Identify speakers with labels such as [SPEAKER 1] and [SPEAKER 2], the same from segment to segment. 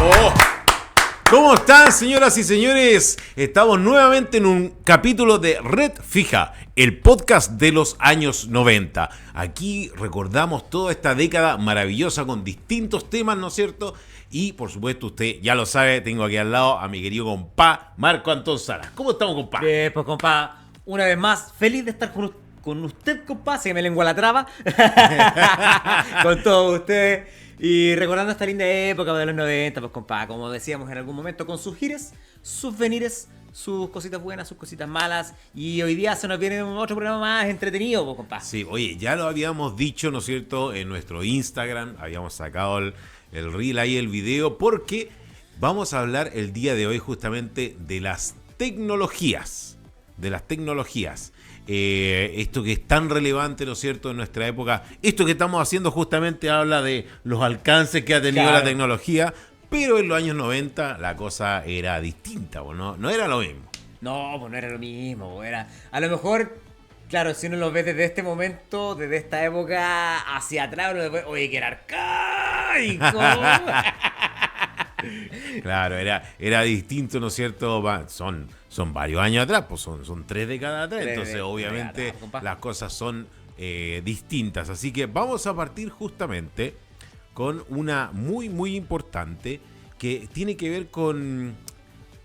[SPEAKER 1] ¡Oh! ¿Cómo están, señoras y señores? Estamos nuevamente en un capítulo de Red Fija, el podcast de los años 90. Aquí recordamos toda esta década maravillosa con distintos temas, ¿no es cierto? Y, por supuesto, usted ya lo sabe, tengo aquí al lado a mi querido compa, Marco Antón Salas. ¿Cómo estamos, compa?
[SPEAKER 2] Bien, pues compa, una vez más, feliz de estar con usted, compa, se me lengua la traba, con todos ustedes. Y recordando esta linda época de los 90, pues compa, como decíamos en algún momento, con sus gires, sus venires, sus cositas buenas, sus cositas malas. Y hoy día se nos viene otro programa más entretenido, pues compa.
[SPEAKER 1] Sí, oye, ya lo habíamos dicho, ¿no es cierto? En nuestro Instagram habíamos sacado el reel ahí, el video, porque vamos a hablar el día de hoy justamente de las tecnologías. Esto que es tan relevante, ¿no es cierto?, en nuestra época. Esto que estamos haciendo justamente habla de los alcances que ha tenido la tecnología, pero en los años 90 la cosa era distinta, ¿no? No era lo mismo.
[SPEAKER 2] No, pues no era lo mismo, era... A lo mejor, claro, si uno lo ve desde este momento, desde esta época hacia atrás, uno después, oye, que era arcaico.
[SPEAKER 1] Claro, era distinto, ¿no es cierto? Son varios años atrás, pues son 3 décadas atrás, entonces obviamente las cosas son distintas. Así que vamos a partir justamente con una muy, muy importante que tiene que ver con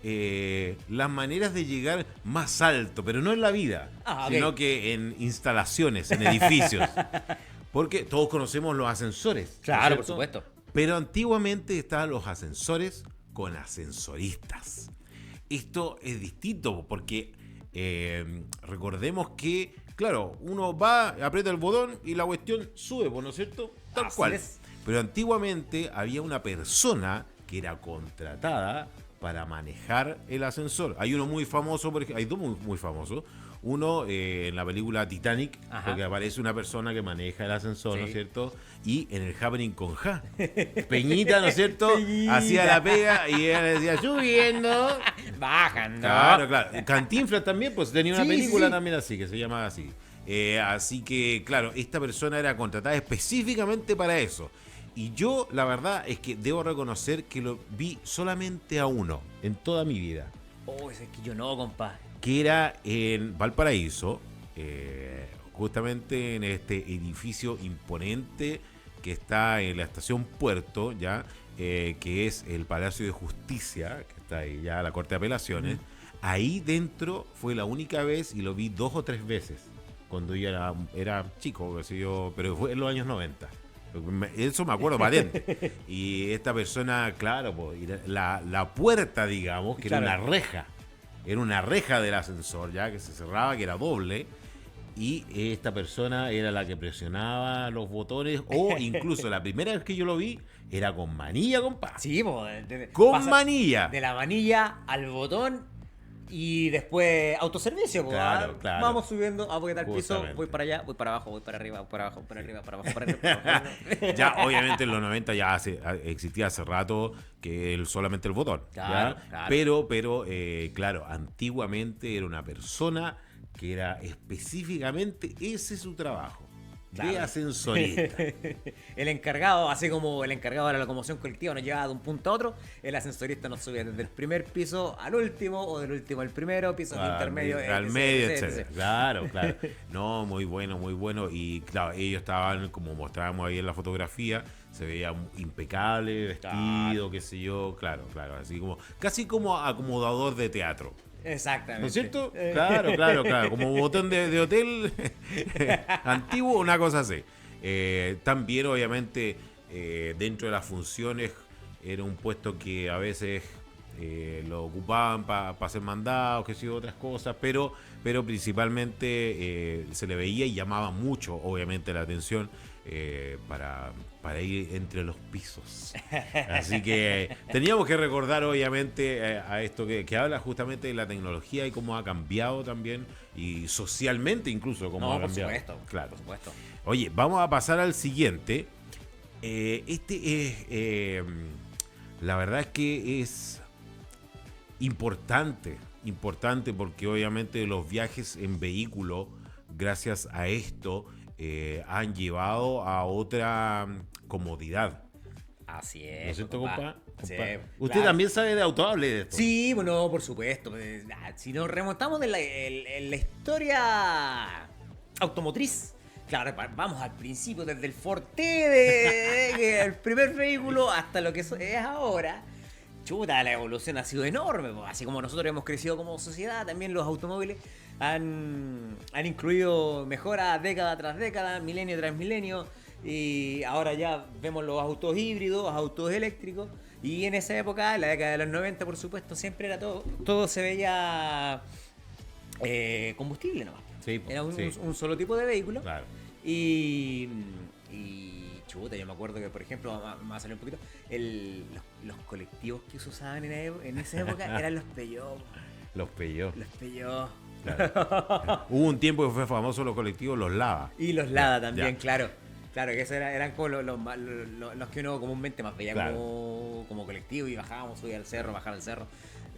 [SPEAKER 1] las maneras de llegar más alto, pero no en la vida, sino que en instalaciones, en edificios. Porque todos conocemos los ascensores.
[SPEAKER 2] Claro,
[SPEAKER 1] ¿no
[SPEAKER 2] por supuesto.
[SPEAKER 1] Pero antiguamente estaban los ascensores con ascensoristas. Esto es distinto porque recordemos que, claro, uno va, aprieta el botón y la cuestión sube, ¿no es cierto? Tal
[SPEAKER 2] Así
[SPEAKER 1] cual.
[SPEAKER 2] es.
[SPEAKER 1] Pero antiguamente había una persona que era contratada para manejar el ascensor. Hay uno muy famoso, por ejemplo, hay dos muy famosos. Uno en la película Titanic, porque aparece una persona que maneja el ascensor, ¿no es cierto? Y en el Happening con Ja, Peñita, ¿no es cierto?
[SPEAKER 2] Peñita.
[SPEAKER 1] Hacía la pega y ella le decía, subiendo.
[SPEAKER 2] Bajan, ¿no?
[SPEAKER 1] Claro. Cantinflas también, pues tenía una película
[SPEAKER 2] sí.
[SPEAKER 1] también así, que se llamaba así. Así que, claro, esta persona era contratada específicamente para eso. Y yo, la verdad, es que debo reconocer que lo vi solamente a uno en toda mi vida.
[SPEAKER 2] Oh, es que yo no, compa.
[SPEAKER 1] Que era en Valparaíso, justamente en este edificio imponente que está en la estación Puerto, ya que es el Palacio de Justicia, que está ahí ya la Corte de Apelaciones. Ahí dentro fue la única vez y lo vi 2 o 3 veces cuando yo era chico, qué sé yo, pero fue en los años 90. Eso me acuerdo patente. Y esta persona, claro, pues, la puerta, digamos, que era una reja. Era una reja del ascensor ya que se cerraba, que era doble. Y esta persona era la que presionaba los botones. O incluso la primera vez que yo lo vi era con manilla, compa.
[SPEAKER 2] Sí, pues.
[SPEAKER 1] Con manilla.
[SPEAKER 2] De la manilla al botón y después autoservicio, pues.
[SPEAKER 1] Claro.
[SPEAKER 2] Vamos subiendo, voy al piso,
[SPEAKER 1] Justamente.
[SPEAKER 2] voy para allá, voy para abajo, voy para arriba, voy para abajo, para arriba, para abajo, para arriba. Para abajo.
[SPEAKER 1] Ya, obviamente en los 90 ya existía hace rato que solamente el botón.
[SPEAKER 2] Claro,
[SPEAKER 1] ¿ya?
[SPEAKER 2] claro.
[SPEAKER 1] Pero claro, antiguamente era una persona que era específicamente ese su trabajo. De
[SPEAKER 2] Claro.
[SPEAKER 1] ascensorista.
[SPEAKER 2] El encargado, así como el encargado de la locomoción colectiva nos llevaba de un punto a otro, el ascensorista nos subía desde el primer piso al último, o del último al primero, pisos intermedios.
[SPEAKER 1] Al medio, etc. Claro. No, muy bueno. Y claro, ellos estaban, como mostrábamos ahí en la fotografía, se veía impecable, vestido, qué sé yo, claro. Así como, casi como acomodador de teatro.
[SPEAKER 2] Exactamente.
[SPEAKER 1] ¿No es cierto? Claro. Como botón de hotel antiguo, una cosa así. También, obviamente, dentro de las funciones, era un puesto que a veces lo ocupaban para ser mandados, que sé yo, otras cosas, pero principalmente se le veía y llamaba mucho, obviamente, la atención para ir entre los pisos. Así que teníamos que recordar, obviamente, a esto que habla justamente de la tecnología y cómo ha cambiado también, y socialmente incluso cómo ha cambiado.
[SPEAKER 2] Por supuesto,
[SPEAKER 1] claro.
[SPEAKER 2] por supuesto.
[SPEAKER 1] Oye, vamos a pasar al siguiente. La verdad es que es importante porque obviamente los viajes en vehículo, gracias a esto, han llevado a otra comodidad.
[SPEAKER 2] Así es.
[SPEAKER 1] ¿No es cierto, compa?
[SPEAKER 2] Sí,
[SPEAKER 1] Usted
[SPEAKER 2] claro.
[SPEAKER 1] también sabe de auto, hable de esto.
[SPEAKER 2] Sí, bueno, por supuesto. Si nos remontamos en la historia automotriz, claro, vamos al principio, desde el Forte, el primer vehículo, hasta lo que es ahora. Chuta, la evolución ha sido enorme. Así como nosotros hemos crecido como sociedad, también los automóviles han incluido mejoras década tras década, milenio tras milenio. Y ahora ya vemos los autos híbridos, autos eléctricos. Y en esa época, en la década de los 90, por supuesto, siempre era todo se veía combustible nomás.
[SPEAKER 1] Sí,
[SPEAKER 2] Era
[SPEAKER 1] sí.
[SPEAKER 2] un solo tipo de vehículo.
[SPEAKER 1] Claro.
[SPEAKER 2] Y chuta, yo me acuerdo que, por ejemplo, me va a salir un poquito, los colectivos que se usaban en esa época eran los Peugeot.
[SPEAKER 1] Los Peugeot.
[SPEAKER 2] Los Peugeot.
[SPEAKER 1] Claro. Hubo un tiempo que fue famoso los colectivos, los Lava.
[SPEAKER 2] Y los Lada también,
[SPEAKER 1] Ya.
[SPEAKER 2] claro. Claro, que esos eran como los que uno comúnmente más veía
[SPEAKER 1] Claro.
[SPEAKER 2] como colectivo y bajábamos, subir al cerro, bajar al cerro,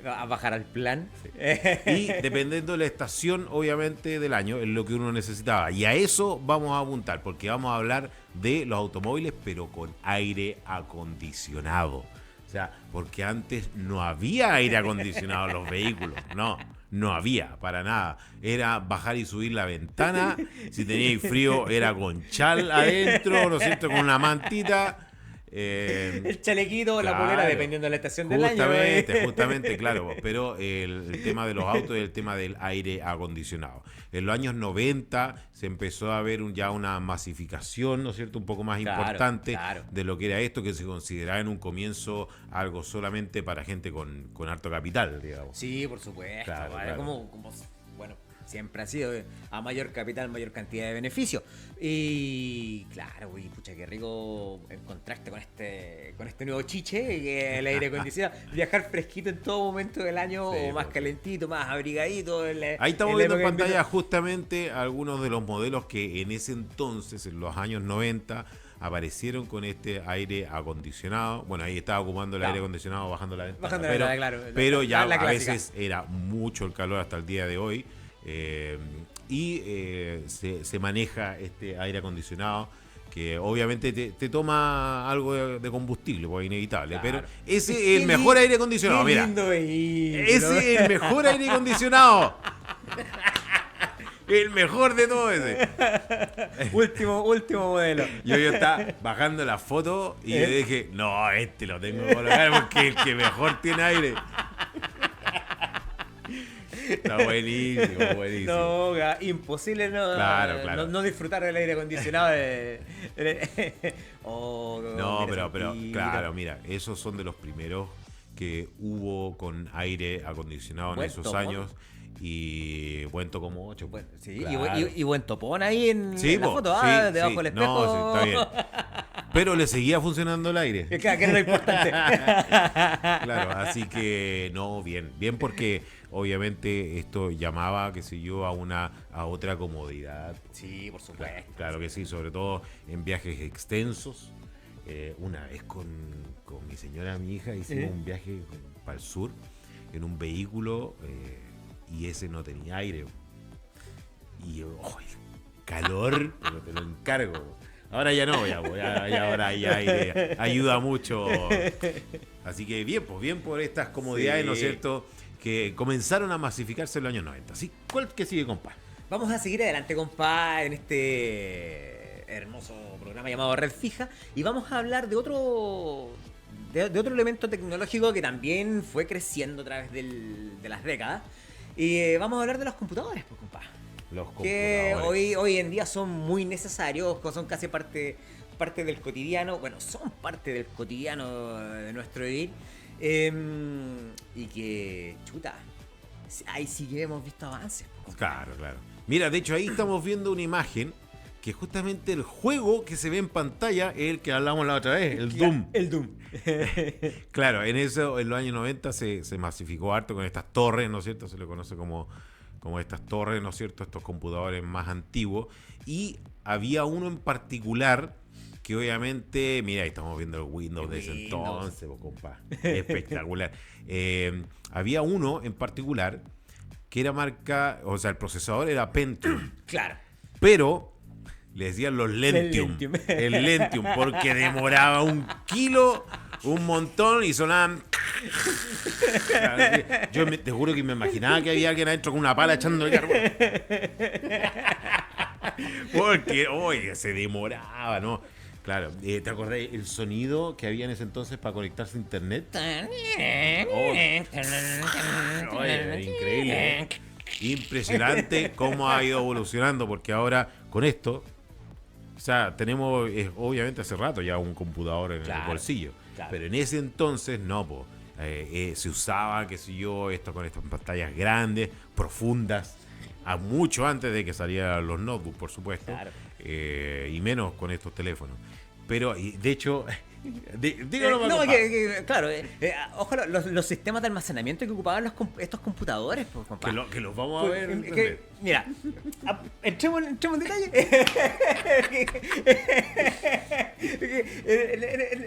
[SPEAKER 2] a bajar al plan.
[SPEAKER 1] Y dependiendo de la estación, obviamente, del año, es lo que uno necesitaba. Y a eso vamos a apuntar, porque vamos a hablar de los automóviles, pero con aire acondicionado. O sea, porque antes no había aire acondicionado en los vehículos. No había, para nada. Era bajar y subir la ventana. Si teníais frío, era con chal adentro, ¿no es cierto? Con una mantita.
[SPEAKER 2] El chalequito, la
[SPEAKER 1] Claro.
[SPEAKER 2] polera, dependiendo de la estación del año.
[SPEAKER 1] Justamente, claro. Pero el tema de los autos es el tema del aire acondicionado. En los años 90 se empezó a ver ya una masificación, ¿no es cierto?, un poco más
[SPEAKER 2] Claro,
[SPEAKER 1] importante
[SPEAKER 2] claro.
[SPEAKER 1] de lo que era esto, que se consideraba en un comienzo algo solamente para gente con harto capital, digamos.
[SPEAKER 2] Sí, por supuesto.
[SPEAKER 1] Claro,
[SPEAKER 2] ¿vale?
[SPEAKER 1] claro.
[SPEAKER 2] Bueno, siempre ha sido a mayor capital, mayor cantidad de beneficios. Y claro, uy, pucha, qué rico en contraste con este nuevo chiche, que es el aire acondicionado. Viajar fresquito en todo momento del año,
[SPEAKER 1] Sí,
[SPEAKER 2] o más
[SPEAKER 1] pues.
[SPEAKER 2] calentito, más abrigadito.
[SPEAKER 1] Ahí estamos
[SPEAKER 2] la
[SPEAKER 1] viendo en
[SPEAKER 2] época de
[SPEAKER 1] pantalla
[SPEAKER 2] invierno.
[SPEAKER 1] justamente algunos de los modelos que en ese entonces, en los años 90, aparecieron con este aire acondicionado. Bueno, ahí estaba ocupando el
[SPEAKER 2] Claro.
[SPEAKER 1] aire acondicionado, bajando la ventana.
[SPEAKER 2] Bajando la
[SPEAKER 1] pero,
[SPEAKER 2] ventana, claro.
[SPEAKER 1] pero
[SPEAKER 2] La-
[SPEAKER 1] ya
[SPEAKER 2] la
[SPEAKER 1] a
[SPEAKER 2] clásica.
[SPEAKER 1] veces era mucho el calor hasta el día de hoy. Se maneja este aire acondicionado que obviamente te toma algo de combustible, pues es inevitable.
[SPEAKER 2] Claro.
[SPEAKER 1] Pero ese es
[SPEAKER 2] Qué
[SPEAKER 1] el mejor aire acondicionado.
[SPEAKER 2] Qué
[SPEAKER 1] Mira,
[SPEAKER 2] lindo vehículo.
[SPEAKER 1] ese es el mejor aire acondicionado. El mejor de todo ese.
[SPEAKER 2] último modelo.
[SPEAKER 1] Yo estaba bajando la foto y yo dije, no, este lo tengo que colocar porque es el que mejor tiene aire. Está buenísimo, buenísimo.
[SPEAKER 2] No, imposible
[SPEAKER 1] Claro.
[SPEAKER 2] no disfrutar del aire acondicionado. Oh,
[SPEAKER 1] No,
[SPEAKER 2] mira,
[SPEAKER 1] pero
[SPEAKER 2] Santito.
[SPEAKER 1] claro, mira, esos son de los primeros que hubo con aire acondicionado en
[SPEAKER 2] Buen
[SPEAKER 1] esos
[SPEAKER 2] topón.
[SPEAKER 1] años. Y Buento como 8.
[SPEAKER 2] Bueno, sí,
[SPEAKER 1] Claro.
[SPEAKER 2] y buen topón ahí en la
[SPEAKER 1] po,
[SPEAKER 2] foto,
[SPEAKER 1] sí,
[SPEAKER 2] debajo
[SPEAKER 1] sí.
[SPEAKER 2] del espejo.
[SPEAKER 1] No, sí, está bien. Pero le seguía funcionando el aire.
[SPEAKER 2] Que era lo importante.
[SPEAKER 1] Claro, así que no, bien porque obviamente esto llamaba, qué sé yo, a otra comodidad.
[SPEAKER 2] Sí, por
[SPEAKER 1] Claro,
[SPEAKER 2] supuesto.
[SPEAKER 1] claro que sí, sobre todo en viajes extensos. Una vez con mi señora, mi hija, hicimos un viaje para el sur en un vehículo y ese no tenía aire. Y el calor, pero te lo encargo. Ahora ya no, ya ahora ya aire ayuda mucho. Así que bien por estas comodidades,
[SPEAKER 2] Sí.
[SPEAKER 1] ¿no es cierto?, que comenzaron a masificarse en los años 90. ¿Sí? ¿Cuál que sigue, compa?
[SPEAKER 2] Vamos a seguir adelante, compa, en este hermoso programa llamado Red Fija. Y vamos a hablar de otro elemento tecnológico que también fue creciendo a través de las décadas. Y vamos a hablar de los computadores, pues, compa.
[SPEAKER 1] Los
[SPEAKER 2] Que
[SPEAKER 1] computadores.
[SPEAKER 2] hoy en día son muy necesarios, son casi parte del cotidiano. Bueno, son parte del cotidiano de nuestro vivir. Y que, chuta, ahí sí que hemos visto avances, pues, compa.
[SPEAKER 1] Claro. Mira, de hecho ahí estamos viendo una imagen que justamente el juego que se ve en pantalla es el que hablamos la otra vez, el Doom.
[SPEAKER 2] El Doom.
[SPEAKER 1] Claro, en los años 90 se masificó harto con estas torres, ¿no es cierto? Se le conoce como estas torres, ¿no es cierto? Estos computadores más antiguos. Y había uno en particular que obviamente, mira, ahí estamos viendo el Windows de ese
[SPEAKER 2] Windows.
[SPEAKER 1] entonces, compa. Espectacular. Había uno en particular que era marca, o sea, el procesador era Pentium,
[SPEAKER 2] Claro.
[SPEAKER 1] pero Le decían los Lentium.
[SPEAKER 2] Lentium.
[SPEAKER 1] El Lentium, porque demoraba 1 kilo, un montón y sonaban. Te juro que me imaginaba que había alguien adentro con una pala echando el carbón. Porque, oye, se demoraba, ¿no? Claro, ¿te acordás el sonido que había en ese entonces para conectarse a internet? Oye, increíble, ¿eh? Impresionante cómo ha ido evolucionando, porque ahora con esto, o sea, tenemos obviamente hace rato ya un computador en el bolsillo, pero en ese entonces no, po. Se usaba, qué sé yo, esto con estas pantallas grandes, profundas, a mucho antes de que salieran los notebooks, por supuesto, y menos con estos teléfonos. Pero, de hecho, dígalo
[SPEAKER 2] no, claro, ojalá los sistemas de almacenamiento que ocupaban estos computadores, pues, compadre.
[SPEAKER 1] Que los vamos a ver.
[SPEAKER 2] Mira, entremos en detalle.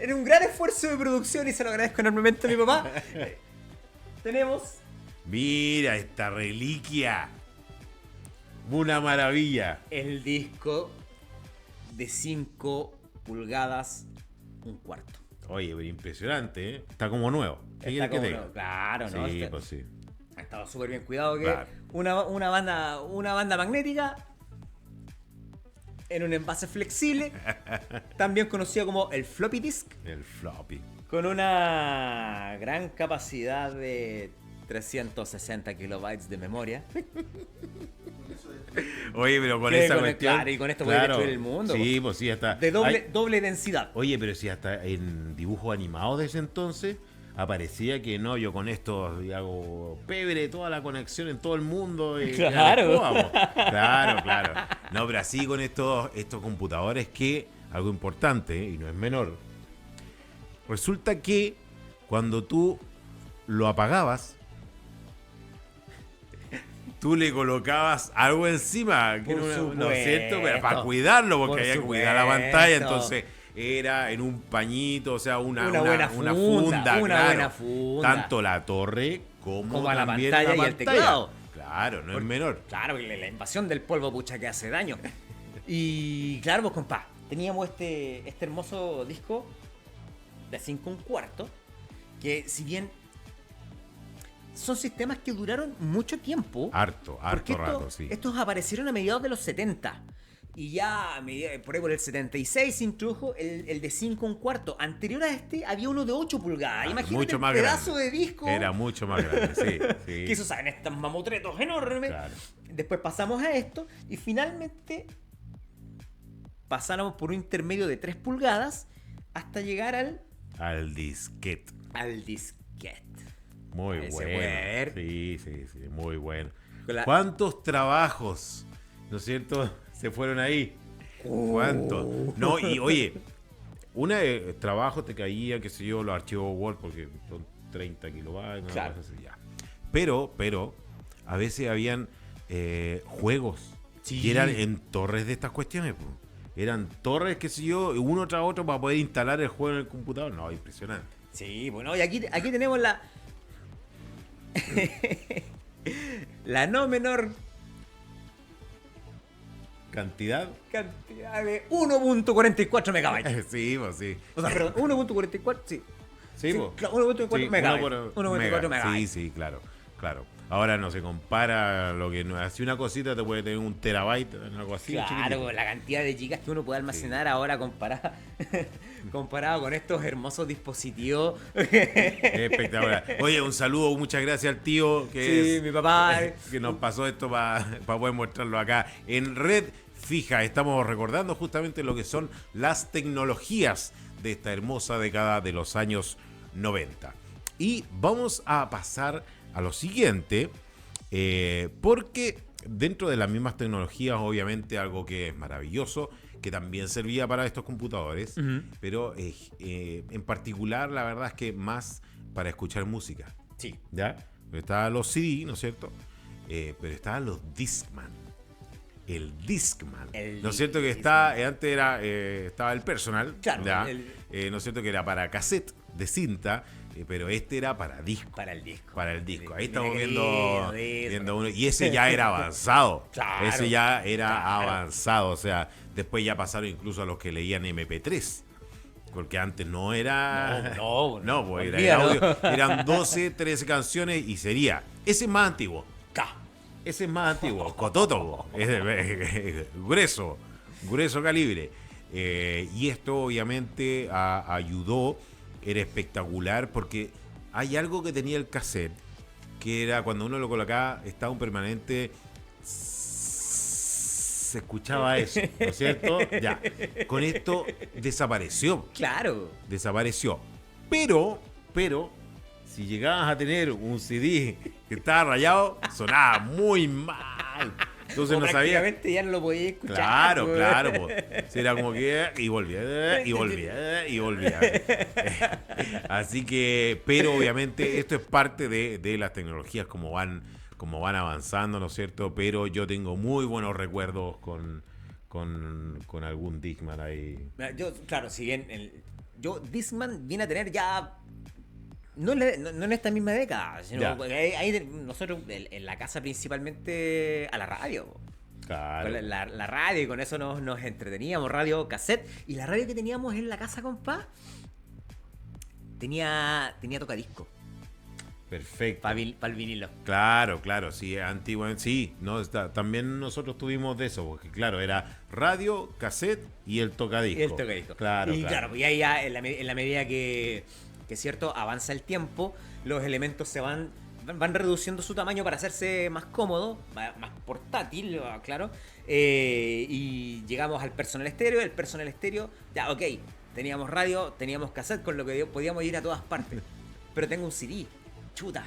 [SPEAKER 2] En un gran esfuerzo de producción, y se lo agradezco enormemente a mi papá, tenemos...
[SPEAKER 1] Mira esta reliquia. Una maravilla.
[SPEAKER 2] El disco de 5 pulgadas, 1/4.
[SPEAKER 1] Oye, pero impresionante, ¿eh? Está como nuevo. ¿Qué quieres que tenga?
[SPEAKER 2] Claro, ¿no?
[SPEAKER 1] Sí, pues sí.
[SPEAKER 2] Estaba súper bien cuidado, que
[SPEAKER 1] Claro.
[SPEAKER 2] una banda magnética en un envase flexible, también conocido como el floppy disk,
[SPEAKER 1] El floppy.
[SPEAKER 2] con una gran capacidad de 360 kilobytes de memoria.
[SPEAKER 1] Oye, pero con
[SPEAKER 2] Que
[SPEAKER 1] esa
[SPEAKER 2] con
[SPEAKER 1] cuestión.
[SPEAKER 2] claro, y con esto puede destruir el mundo.
[SPEAKER 1] Sí, pues sí, hasta.
[SPEAKER 2] De doble densidad.
[SPEAKER 1] Oye, pero si hasta en dibujos animados de ese entonces aparecía que no, yo con esto hago pebre toda la conexión en todo el mundo. Y
[SPEAKER 2] Claro.
[SPEAKER 1] Claro. No, pero así con estos computadores, que algo importante, y no es menor, resulta que cuando tú lo apagabas, tú le colocabas algo encima, que ¿no es cierto? Pero para cuidarlo, porque había que cuidar la pantalla, entonces era en un pañito, o sea, una
[SPEAKER 2] buena funda,
[SPEAKER 1] claro.
[SPEAKER 2] buena funda.
[SPEAKER 1] Tanto la torre como
[SPEAKER 2] la
[SPEAKER 1] también
[SPEAKER 2] pantalla
[SPEAKER 1] la
[SPEAKER 2] y el teclado.
[SPEAKER 1] Claro, no es menor.
[SPEAKER 2] Claro, la invasión del polvo, pucha, que hace daño. Y claro, pues, compa, teníamos este hermoso disco de 5/4, que si bien son sistemas que duraron mucho tiempo.
[SPEAKER 1] Harto rato, sí.
[SPEAKER 2] Estos aparecieron a mediados de los 70. Y ya por ahí por el 76 se introdujo el de 5/4. Anterior a este había uno de 8 pulgadas. Imagínate
[SPEAKER 1] mucho más
[SPEAKER 2] el pedazo
[SPEAKER 1] grande.
[SPEAKER 2] de disco.
[SPEAKER 1] Era mucho más grande, sí.
[SPEAKER 2] Que eso saben, estos mamotretos enormes.
[SPEAKER 1] Claro.
[SPEAKER 2] Después pasamos a esto y finalmente pasáramos por un intermedio de 3 pulgadas hasta llegar
[SPEAKER 1] Al disquete.
[SPEAKER 2] al disquete.
[SPEAKER 1] Muy
[SPEAKER 2] Ahí se
[SPEAKER 1] bueno.
[SPEAKER 2] puede ver.
[SPEAKER 1] Sí, muy bueno.
[SPEAKER 2] Con
[SPEAKER 1] ¿Cuántos trabajos, no es cierto, se fueron ahí? ¿Cuántos? No, y oye, trabajo te caía, qué sé yo, los archivos Word, porque son 30 kilobytes,
[SPEAKER 2] Claro.
[SPEAKER 1] una cosa así, ya. Pero, a veces habían juegos que eran en torres de estas cuestiones, po. Eran torres, qué sé yo, uno tras otro para poder instalar el juego en el computador. No, impresionante.
[SPEAKER 2] Sí, bueno, y aquí tenemos la no menor
[SPEAKER 1] ¿Cantidad?
[SPEAKER 2] cantidad de 1.44 megabytes.
[SPEAKER 1] Sí, pues sí.
[SPEAKER 2] O sea, perdón, 1.44, sí.
[SPEAKER 1] Sí, po.
[SPEAKER 2] Claro, 1.44
[SPEAKER 1] Sí,
[SPEAKER 2] megabytes. 1.44 megabytes.
[SPEAKER 1] Sí, claro. Ahora no se compara lo que no. Así una cosita te puede tener 1 terabyte, algo así.
[SPEAKER 2] Claro,
[SPEAKER 1] chiquitito.
[SPEAKER 2] la cantidad de gigas que uno puede almacenar ahora comparado con estos hermosos dispositivos.
[SPEAKER 1] Espectacular. Oye, un saludo, muchas gracias al tío
[SPEAKER 2] Sí, mi papá.
[SPEAKER 1] que nos pasó esto para poder mostrarlo acá en Red Fija. Estamos recordando justamente lo que son las tecnologías de esta hermosa década de los años 90. Y vamos a pasar a lo siguiente, porque dentro de las mismas tecnologías, obviamente, algo que es maravilloso, que también servía para estos computadores, pero en particular, la verdad es que más para escuchar música.
[SPEAKER 2] Sí.
[SPEAKER 1] ¿Ya? Estaban los CD, ¿no es cierto? Pero estaban los Discman. El Discman. ¿No es cierto? Que antes estaba el Personal,
[SPEAKER 2] Claro,
[SPEAKER 1] ¿ya? ¿No es cierto? Que era para cassette de cinta. pero este era para disco.
[SPEAKER 2] Para el disco.
[SPEAKER 1] Para el disco. Ahí
[SPEAKER 2] Mira
[SPEAKER 1] estamos
[SPEAKER 2] qué
[SPEAKER 1] viendo,
[SPEAKER 2] lindo,
[SPEAKER 1] viendo uno. Y ese ya era avanzado.
[SPEAKER 2] Claro,
[SPEAKER 1] Ese ya era
[SPEAKER 2] claro.
[SPEAKER 1] avanzado. O sea, después ya pasaron incluso a los que leían MP3. Porque antes no era.
[SPEAKER 2] No,
[SPEAKER 1] pues era el
[SPEAKER 2] olvídalo.
[SPEAKER 1] audio. Eran 12, 13 canciones y sería. Ese es más antiguo.
[SPEAKER 2] Ca.
[SPEAKER 1] Ese es más antiguo. Cototo. Grueso. Grueso calibre. Y esto obviamente ayudó. Era espectacular porque hay algo que tenía el cassette, que era cuando uno lo colocaba, estaba un permanente, se escuchaba eso, ¿no es cierto? Ya, con esto desapareció,
[SPEAKER 2] Claro.
[SPEAKER 1] pero, si llegabas a tener un CD que estaba rayado, sonaba muy mal. Entonces
[SPEAKER 2] O
[SPEAKER 1] no sabía.
[SPEAKER 2] prácticamente ya no lo podía escuchar.
[SPEAKER 1] Claro,
[SPEAKER 2] pues.
[SPEAKER 1] claro, pues. Era como que y volvía. Así que, pero obviamente esto es parte de las tecnologías como van avanzando, ¿no es cierto? Pero yo tengo muy buenos recuerdos con algún Discman ahí.
[SPEAKER 2] Mira, yo, claro, si bien yo Discman viene a tener ya no en esta misma década, sino
[SPEAKER 1] Ya.
[SPEAKER 2] ahí nosotros en la casa principalmente a la radio.
[SPEAKER 1] Claro.
[SPEAKER 2] Con la radio, y con eso nos entreteníamos, radio cassette. Y la radio que teníamos en la casa, compa, tenía tocadisco
[SPEAKER 1] Perfecto.
[SPEAKER 2] para el vinilo.
[SPEAKER 1] Claro, sí, antiguamente, sí, no, también nosotros tuvimos de eso, porque claro, era radio, cassette y el tocadisco.
[SPEAKER 2] Y el tocadisco.
[SPEAKER 1] Claro,
[SPEAKER 2] y claro, pues ahí ya en la medida que cierto, avanza el tiempo, los elementos se van reduciendo su tamaño para hacerse más cómodo, más portátil, claro. Y llegamos al personal estéreo. El personal estéreo, ya, ok, teníamos radio, teníamos cassette, con lo que podíamos ir a todas partes. Pero tengo un CD, chuta.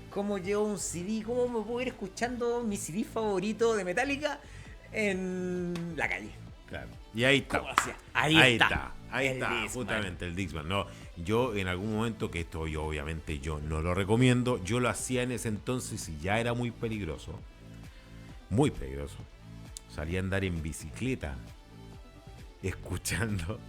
[SPEAKER 2] ¿Cómo llevo un CD? ¿Cómo me puedo ir escuchando mi CD favorito de Metallica en la calle?
[SPEAKER 1] Claro. Y ahí está.
[SPEAKER 2] ¿Cómo lo hacía?
[SPEAKER 1] Ahí está,
[SPEAKER 2] El Discman.
[SPEAKER 1] justamente el Discman. No, yo en algún momento, que esto yo obviamente yo no lo recomiendo, yo lo hacía en ese entonces y ya era muy peligroso. Muy peligroso. Salía a andar en bicicleta, escuchando.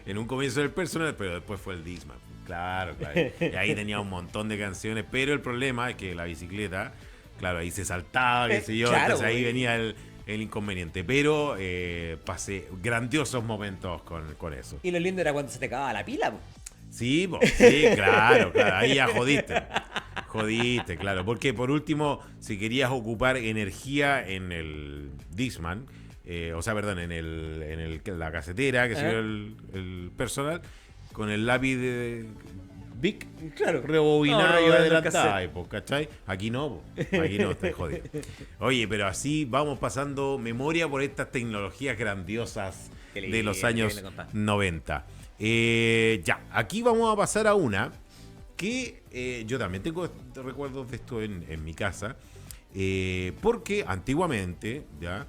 [SPEAKER 1] En un comienzo del personal, pero después fue el Discman. Claro. Y ahí tenía un montón de canciones, pero el problema es que la bicicleta, claro, ahí se saltaba, qué sé yo,
[SPEAKER 2] Claro,
[SPEAKER 1] entonces ahí
[SPEAKER 2] güey.
[SPEAKER 1] venía el inconveniente. Pero pasé grandiosos momentos con eso.
[SPEAKER 2] Y lo lindo era cuando se te acababa la pila, po.
[SPEAKER 1] Sí, sí, claro, ahí ya jodiste, claro, porque por último, si querías ocupar energía en el Discman, en la casetera, que sería el personal, con el lápiz de Bic,
[SPEAKER 2] Claro.
[SPEAKER 1] rebobinaba y
[SPEAKER 2] No,
[SPEAKER 1] adelantaba,
[SPEAKER 2] el
[SPEAKER 1] pues, ¿cachai? Aquí no, estoy jodido. Oye, pero así vamos pasando memoria por estas tecnologías grandiosas
[SPEAKER 2] Qué lindo,
[SPEAKER 1] de los
[SPEAKER 2] qué
[SPEAKER 1] años
[SPEAKER 2] lindo, compa.
[SPEAKER 1] 90. Ya, aquí vamos a pasar a una que yo también tengo recuerdos de esto en mi casa, porque antiguamente, ya,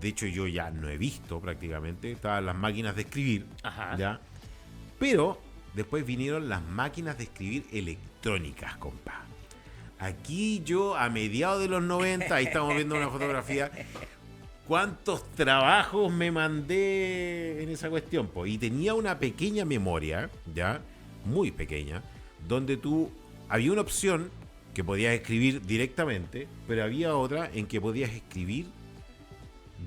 [SPEAKER 1] de hecho yo ya no he visto prácticamente, estaban las máquinas de escribir,
[SPEAKER 2] Ajá.
[SPEAKER 1] ya, pero después vinieron las máquinas de escribir electrónicas, compa. Aquí yo, a mediados de los 90, ahí estamos viendo una fotografía, cuántos trabajos me mandé en esa cuestión, po. Y tenía una pequeña memoria, ya, muy pequeña, donde había una opción que podías escribir directamente, pero había otra en que podías escribir,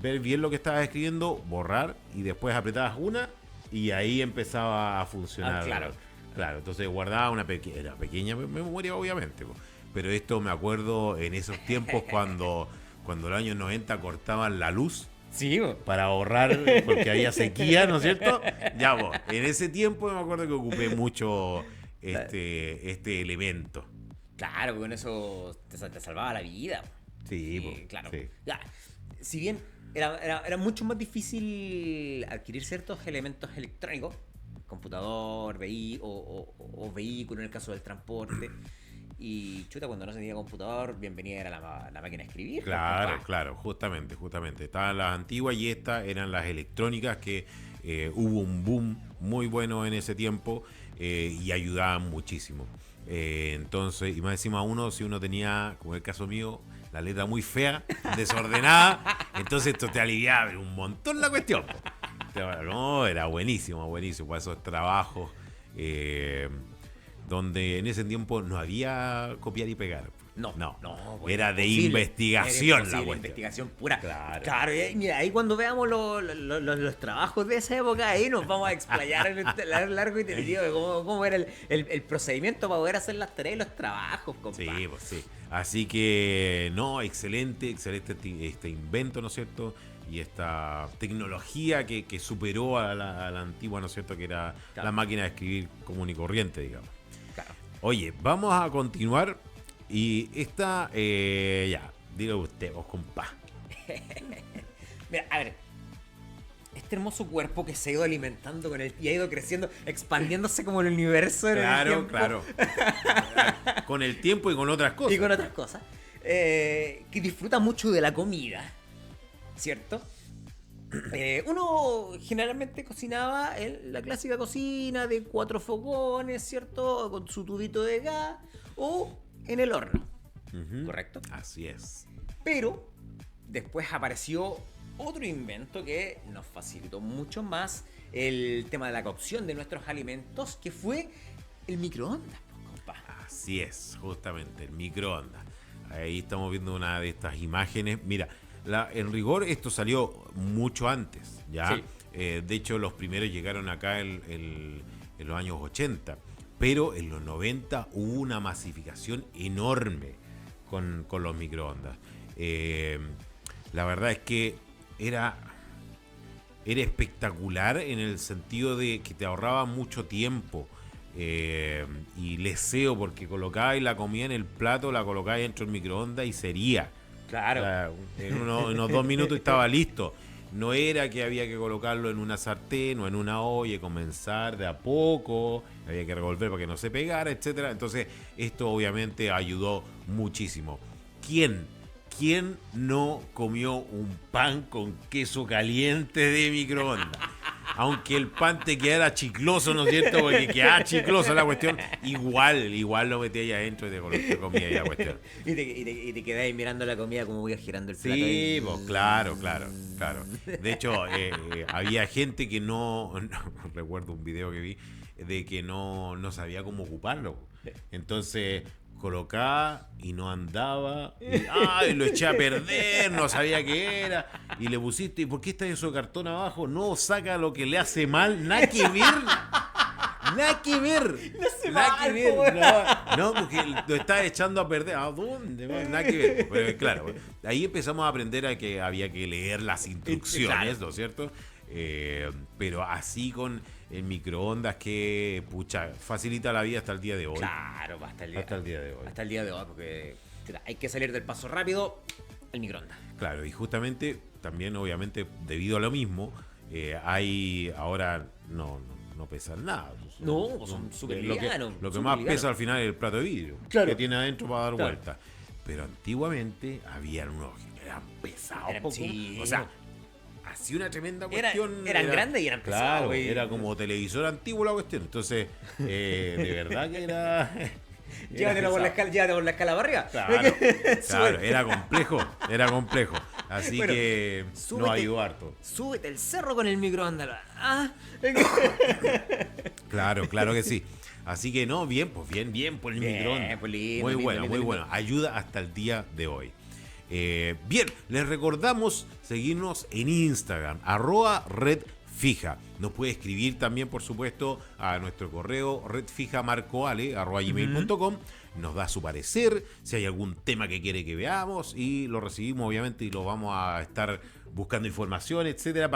[SPEAKER 1] ver bien lo que estabas escribiendo, borrar, y después apretabas una y ahí empezaba a funcionar. Claro, entonces guardaba una pequeña memoria, obviamente, po. Pero esto me acuerdo en esos tiempos cuando los años 90 cortaban la luz
[SPEAKER 2] Sí, po.
[SPEAKER 1] para ahorrar, porque había sequía, ¿no es cierto? Ya, vos, en ese tiempo me acuerdo que ocupé mucho este elemento.
[SPEAKER 2] Claro, con eso te salvaba la vida.
[SPEAKER 1] Sí, po,
[SPEAKER 2] claro.
[SPEAKER 1] sí.
[SPEAKER 2] Ya, si bien era mucho más difícil adquirir ciertos elementos electrónicos, computador, o vehículo en el caso del transporte, y chuta, cuando no se tenía computador, bienvenida era la máquina de escribir.
[SPEAKER 1] Claro,
[SPEAKER 2] compa.
[SPEAKER 1] claro, justamente. Estaban las antiguas y estas eran las electrónicas que hubo un boom muy bueno en ese tiempo y ayudaban muchísimo. Entonces, y más encima si uno tenía, como el caso mío, la letra muy fea, desordenada, entonces esto te aliviaba un montón la cuestión, po. No, era buenísimo para esos trabajos donde en ese tiempo no había copiar y pegar.
[SPEAKER 2] No,
[SPEAKER 1] Pues era de
[SPEAKER 2] imposible.
[SPEAKER 1] investigación
[SPEAKER 2] Era imposible,
[SPEAKER 1] la cuestión.
[SPEAKER 2] investigación pura.
[SPEAKER 1] Claro.
[SPEAKER 2] Claro, y mira, ahí cuando veamos los trabajos de esa época, ahí nos vamos a explayar en el largo y tendido de cómo era el procedimiento para poder hacer las tareas y los trabajos, compa.
[SPEAKER 1] Sí, pues sí. Así que, no, excelente este invento, ¿no es cierto? Y esta tecnología que superó a la antigua, ¿no es cierto? Que era
[SPEAKER 2] Claro.
[SPEAKER 1] la máquina de escribir común y corriente, digamos.
[SPEAKER 2] Claro.
[SPEAKER 1] Oye, vamos a continuar. Y esta, ya, diga usted, vos, compa.
[SPEAKER 2] Mira, a ver. Este hermoso cuerpo que se ha ido alimentando con y ha ido creciendo, expandiéndose como el universo en el tiempo.
[SPEAKER 1] Claro. Con el tiempo y con otras cosas.
[SPEAKER 2] Y con otras cosas. Que disfruta mucho de la comida, ¿cierto? Uno generalmente cocinaba en la clásica cocina de 4 fogones, ¿cierto? Con su tubito de gas o en el horno,
[SPEAKER 1] Ujú.
[SPEAKER 2] ¿correcto?
[SPEAKER 1] Así es.
[SPEAKER 2] Pero después apareció otro invento que nos facilitó mucho más el tema de la cocción de nuestros alimentos, que fue el microondas, pues, compa.
[SPEAKER 1] Así es, justamente, el microondas. Ahí estamos viendo una de estas imágenes. Mira, en rigor esto salió mucho antes, ¿ya?
[SPEAKER 2] Sí.
[SPEAKER 1] De hecho, los primeros llegaron acá en los años 80. Pero en los 90 hubo una masificación enorme con los microondas. La verdad es que era espectacular en el sentido de que te ahorraba mucho tiempo y leseo, porque colocabais la comida en el plato, la colocabais dentro del microondas y sería.
[SPEAKER 2] Claro.
[SPEAKER 1] O sea, en unos 2 minutos estaba listo. No era que había que colocarlo en una sartén o en una olla y comenzar de a poco, había que revolver para que no se pegara, etcétera. Entonces, esto obviamente ayudó muchísimo. ¿Quién no comió un pan con queso caliente de microondas? Aunque el pan te quedara chicloso, ¿no es cierto? Porque quedaba chicloso la cuestión, igual lo metías ahí adentro y te comías ahí la cuestión.
[SPEAKER 2] Y te quedáis mirando la comida como voy girando el plato.
[SPEAKER 1] Sí,
[SPEAKER 2] ahí.
[SPEAKER 1] pues claro. De hecho, había gente que no recuerdo un video que vi, de que no sabía cómo ocuparlo. Entonces colocaba y no andaba, y lo eché a perder, no sabía qué era, y le pusiste, ¿y por qué está eso de cartón abajo? No, saca lo que le hace mal, nada que ver. Nada que ver. Nada que ver. No, porque lo estás echando a perder. ¿A dónde? Nada que ver. Pero claro, ahí empezamos a aprender a que había que leer las instrucciones, ¿no es cierto? Pero así con el microondas que, pucha, facilita la vida hasta el día de hoy.
[SPEAKER 2] Claro, hasta el día
[SPEAKER 1] de hoy.
[SPEAKER 2] Hasta el día de hoy, porque hay que salir del paso rápido, el microondas.
[SPEAKER 1] Claro, y justamente también, obviamente, debido a lo mismo, hay ahora no pesan nada.
[SPEAKER 2] No, son súper livianos.
[SPEAKER 1] Lo que más pesa al final es el plato de vidrio,
[SPEAKER 2] Claro.
[SPEAKER 1] que tiene adentro para dar
[SPEAKER 2] Claro.
[SPEAKER 1] vueltas. Pero antiguamente habían unos que eran pesados.
[SPEAKER 2] Eran- sí.
[SPEAKER 1] O sea, hacía una tremenda
[SPEAKER 2] Eran
[SPEAKER 1] cuestión.
[SPEAKER 2] grandes y eran pesados,
[SPEAKER 1] Claro,
[SPEAKER 2] güey.
[SPEAKER 1] era como televisor antiguo la cuestión. Entonces, de verdad que era...
[SPEAKER 2] Llévatelo por la escala para arriba.
[SPEAKER 1] Claro, era complejo. Así
[SPEAKER 2] Bueno,
[SPEAKER 1] que
[SPEAKER 2] súbete.
[SPEAKER 1] nos ayudó harto.
[SPEAKER 2] Súbete el cerro con el microondas. Ah.
[SPEAKER 1] Claro que sí. Así que no, bien por el
[SPEAKER 2] Bien,
[SPEAKER 1] microondas.
[SPEAKER 2] pues lindo,
[SPEAKER 1] Muy
[SPEAKER 2] lindo,
[SPEAKER 1] bueno,
[SPEAKER 2] lindo,
[SPEAKER 1] muy
[SPEAKER 2] lindo.
[SPEAKER 1] bueno. Ayuda hasta el día de hoy. Bien, les recordamos seguirnos en Instagram, @redfija. Nos puede escribir también, por supuesto, a nuestro correo redfijamarcoale@gmail.com. Nos da su parecer, si hay algún tema que quiere que veamos, y lo recibimos obviamente y lo vamos a estar buscando información, etcétera,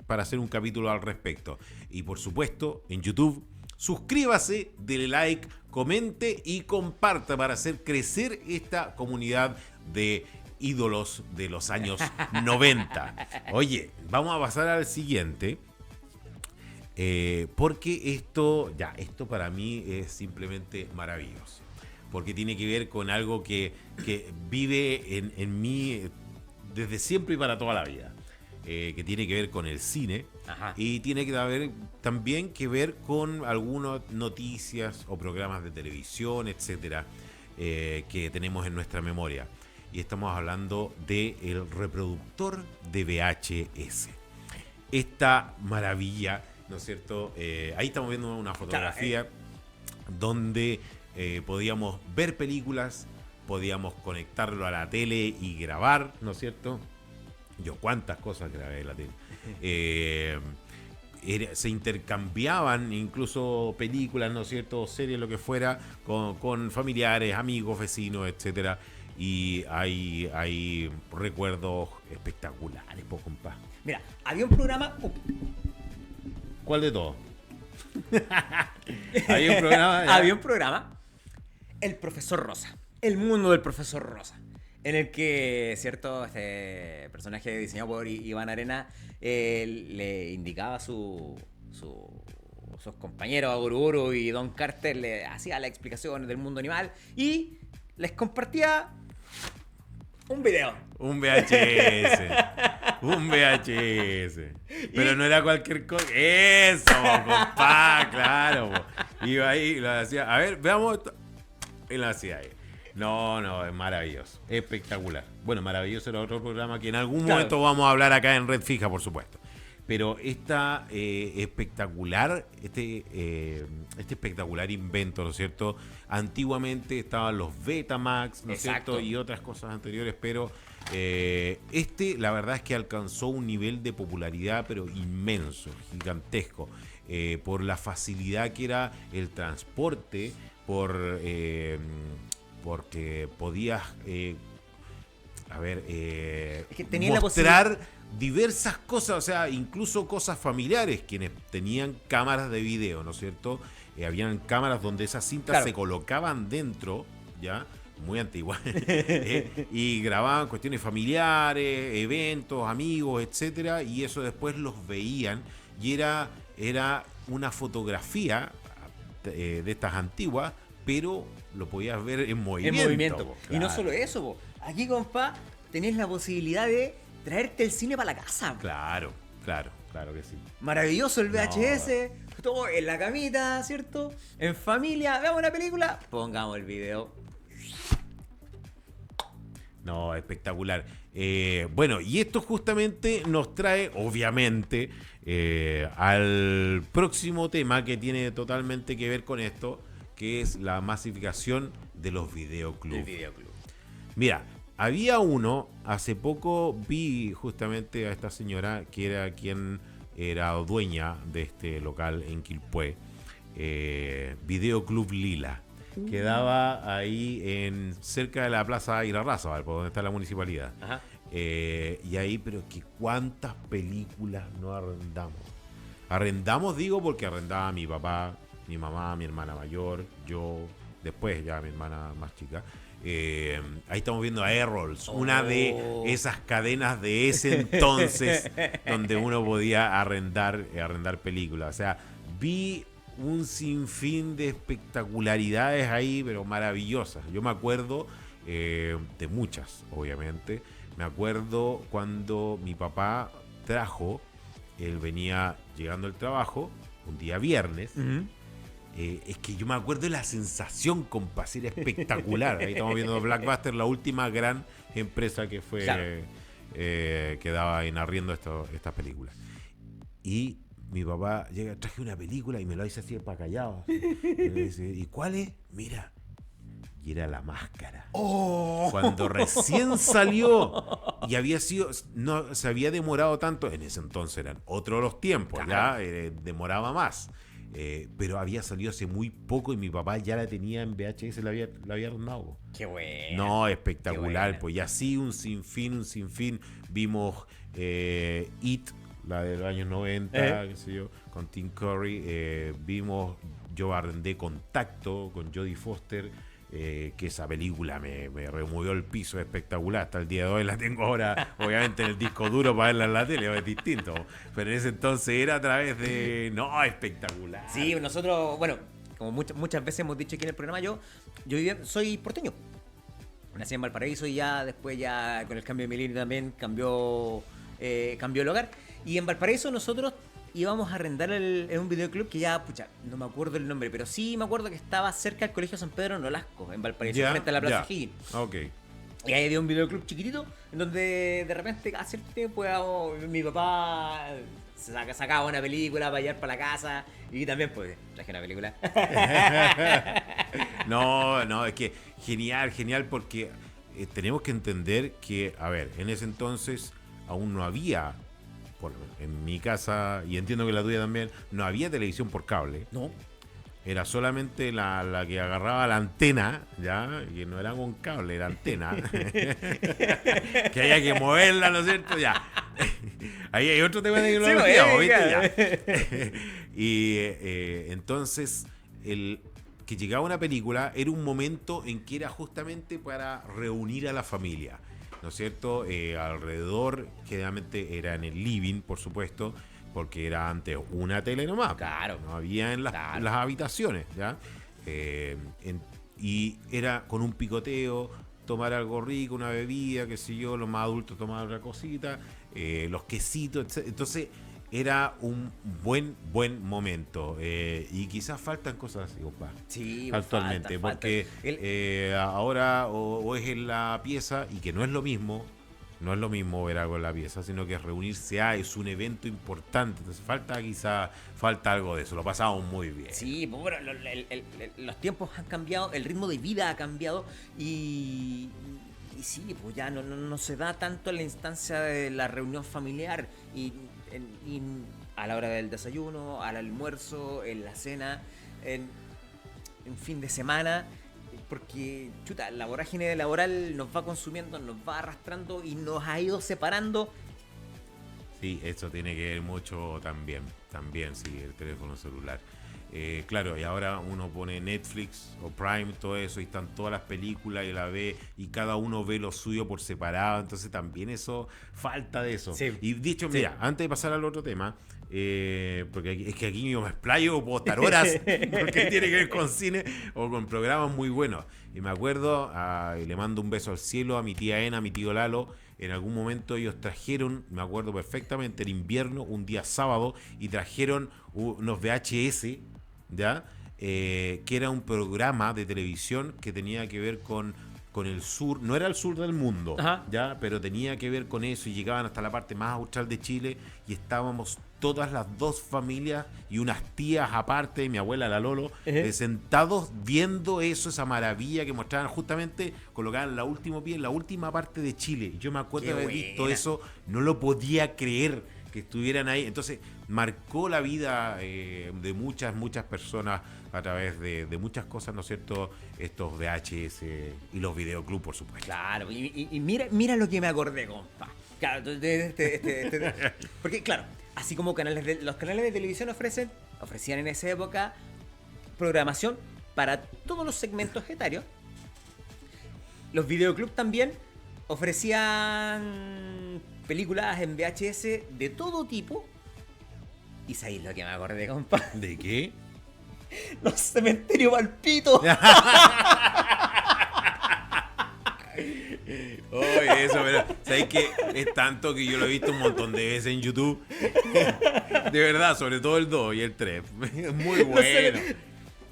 [SPEAKER 1] para hacer un capítulo al respecto. Y por supuesto, en YouTube, suscríbase, dele like, comente y comparta para hacer crecer esta comunidad de ídolos de los años 90. Oye, vamos a pasar al siguiente. Porque esto para mí es simplemente maravilloso. Porque tiene que ver con algo que vive en mí desde siempre y para toda la vida. Que tiene que ver con el cine.
[SPEAKER 2] Ajá.
[SPEAKER 1] Y tiene que haber también que ver con algunas noticias o programas de televisión, etcétera, que tenemos en nuestra memoria. Y estamos hablando del reproductor de VHS. Esta maravilla, ¿no es cierto? Ahí estamos viendo una fotografía donde podíamos ver películas, podíamos conectarlo a la tele y grabar, ¿no es cierto? Yo cuántas cosas grabé en la tele. Se intercambiaban incluso películas, ¿no es cierto? Series, lo que fuera, con familiares, amigos, vecinos, etcétera. Y hay recuerdos espectaculares, po, compa.
[SPEAKER 2] Mira, había un programa.
[SPEAKER 1] ¿Cuál de todos? Había un programa. ¿Ya?
[SPEAKER 2] Había un programa. El Profesor Rosa. El mundo del Profesor Rosa. En el que, cierto, este personaje diseñado por Iván Arena le indicaba a sus compañeros, a Guruguru y Don Carter, le hacía las explicaciones del mundo animal y les compartía un video.
[SPEAKER 1] Un VHS. Un VHS. Pero no era cualquier cosa. Eso, compa, claro. Iba ahí y lo hacía. A ver, veamos esto. Y lo hacía ahí. No, es maravilloso. Espectacular. Bueno, maravilloso era otro programa que en algún momento vamos a hablar acá en Red Fija, por supuesto. Pero esta espectacular, este espectacular invento, ¿no es cierto? Antiguamente estaban los Betamax, ¿no es cierto? Y otras cosas anteriores, pero la verdad es que alcanzó un nivel de popularidad, pero inmenso, gigantesco, por la facilidad que era el transporte, porque podías es que tenía mostrar diversas cosas, o sea, incluso cosas familiares, quienes tenían cámaras de video, ¿no es cierto? Habían cámaras donde esas cintas se colocaban dentro, ¿ya? Muy antiguas, y grababan cuestiones familiares, eventos, amigos, etcétera, y eso después los veían, y era una fotografía de estas antiguas, pero lo podías ver en movimiento.
[SPEAKER 2] Claro. Y no solo eso, aquí, compa, tenés la posibilidad de traerte el cine para la casa.
[SPEAKER 1] Claro que sí.
[SPEAKER 2] Maravilloso el VHS, todo en la camita, ¿cierto? En familia, veamos una película, pongamos el video.
[SPEAKER 1] No, espectacular. Bueno, y esto justamente nos trae, obviamente, al próximo tema que tiene totalmente que ver con esto, que es la masificación de los videoclubs.
[SPEAKER 2] El videoclub.
[SPEAKER 1] Mira, había uno, hace poco vi justamente a esta señora que era quien era dueña de este local en Quilpué, Videoclub Lila. Quedaba ahí cerca de la Plaza Irarrázaval, por donde está la municipalidad.
[SPEAKER 2] Ajá.
[SPEAKER 1] Y ahí, pero es que cuántas películas no arrendamos. Arrendamos, digo, porque arrendaba a mi papá, mi mamá, mi hermana mayor, yo, después ya mi hermana más chica. Ahí estamos viendo a Errols, una de esas cadenas de ese entonces donde uno podía arrendar películas. O sea, vi un sinfín de espectacularidades ahí, pero maravillosas. Yo me acuerdo de muchas, obviamente. Me acuerdo cuando mi papá él venía llegando al trabajo un día viernes.
[SPEAKER 2] Uh-huh.
[SPEAKER 1] Es que yo me acuerdo de la sensación, compa, era espectacular. Ahí estamos viendo Blockbuster, la última gran empresa que fue que daba en arriendo estas películas. Y mi papá llega, traje una película y me lo dice así para callado. Y me dice, ¿y cuál es? Mira. Y era La Máscara. Cuando recién salió y no se había demorado tanto, en ese entonces eran otros los tiempos, claro. Ya demoraba más. Pero había salido hace muy poco y mi papá ya la tenía en VHS, la había arrendado.
[SPEAKER 2] Qué bueno.
[SPEAKER 1] No, espectacular. Pues y así un sinfín. Vimos It, la de los años 90, qué sé yo, con Tim Curry. Yo arrendé Contacto con Jodie Foster. Que esa película me removió el piso, espectacular. Hasta el día de hoy la tengo ahora, obviamente, en el disco duro para verla en la tele, es distinto. Pero en ese entonces era a través de... No, espectacular.
[SPEAKER 2] Sí, nosotros, bueno, como muchas veces hemos dicho aquí en el programa, yo soy porteño. Nací en Valparaíso y después con el cambio de milenio también cambió el hogar. Y en Valparaíso nosotros íbamos a arrendar en un videoclub que no me acuerdo el nombre, pero sí me acuerdo que estaba cerca del Colegio San Pedro Nolasco, en Valparaíso, frente a la Plaza Higgins.
[SPEAKER 1] Okay.
[SPEAKER 2] Y ahí había un videoclub chiquitito, en donde de repente a cierto tiempo mi papá sacaba una película para llevar para la casa y también pues traje una película.
[SPEAKER 1] No, es que genial porque tenemos que entender que, a ver, en ese entonces aún no había, en mi casa, y entiendo que la tuya también, no había televisión por cable.
[SPEAKER 2] No.
[SPEAKER 1] Era solamente la que agarraba la antena, ¿ya? Y no era con cable, era antena. Que había que moverla, ¿no es cierto? Ya. Ahí hay otro tema de tecnología, ¿viste? Ya. Y entonces, que llegaba una película era un momento en que era justamente para reunir a la familia, ¿no es cierto? Alrededor, generalmente era en el living, por supuesto, porque era antes una tele nomás.
[SPEAKER 2] Claro.
[SPEAKER 1] No había en las habitaciones, ¿ya? Y era con un picoteo, tomar algo rico, una bebida, qué sé yo, los más adultos tomaban otra cosita, los quesitos, etc. Entonces era un buen momento. Y quizás faltan cosas así, compadre.
[SPEAKER 2] Sí,
[SPEAKER 1] actualmente, porque ahora o es en la pieza, y que no es lo mismo. No es lo mismo ver algo en la pieza, sino que reunirse es un evento importante. Entonces falta algo de eso. Lo pasamos muy bien.
[SPEAKER 2] Sí, pues bueno, los tiempos han cambiado, el ritmo de vida ha cambiado y sí, pues ya no se da tanto la instancia de la reunión familiar y a la hora del desayuno, al almuerzo, en la cena, en fin de semana. Porque, chuta, la vorágine laboral nos va consumiendo, nos va arrastrando y nos ha ido separando.
[SPEAKER 1] Sí, eso tiene que ver mucho también, sí, el teléfono celular. Claro, y ahora uno pone Netflix o Prime, todo eso, y están todas las películas y la ve, y cada uno ve lo suyo por separado, entonces también eso, falta de eso.
[SPEAKER 2] Sí.
[SPEAKER 1] Y dicho, mira, antes de pasar al otro tema, porque es que aquí yo me explayo, puedo estar horas, porque tiene que ver con cine o con programas muy buenos. Y me acuerdo, y le mando un beso al cielo a mi tía Ena, a mi tío Lalo. En algún momento ellos trajeron, me acuerdo perfectamente, en invierno, un día sábado, y trajeron unos VHS, ¿ya? Que era un programa de televisión que tenía que ver con el sur, no era el sur del mundo,
[SPEAKER 2] Ajá.
[SPEAKER 1] ¿ya? Pero tenía que ver con eso, y llegaban hasta la parte más austral de Chile, y estábamos todas las dos familias y unas tías aparte, mi abuela la Lolo, sentados viendo eso, esa maravilla que mostraban, justamente colocaban la última pie en la última parte de Chile. Yo me acuerdo de haber visto eso, no lo podía creer que estuvieran ahí. Entonces marcó la vida de muchas personas a través de muchas cosas, ¿no es cierto? Estos VHS y los videoclub, por supuesto.
[SPEAKER 2] Claro, y mira lo que me acordé, compa. Claro, porque claro, así como los canales de televisión ofrecían en esa época programación para todos los segmentos etarios, los videoclubs también ofrecían películas en VHS de todo tipo. ¿Y sabéis lo que me acordé, compa?
[SPEAKER 1] ¿De qué?
[SPEAKER 2] Los Cementerio Palpito.
[SPEAKER 1] Oye, eso, pero ¿sabes qué? Es tanto que yo lo he visto un montón de veces en YouTube. De verdad, sobre todo el 2 y el 3. Muy bueno.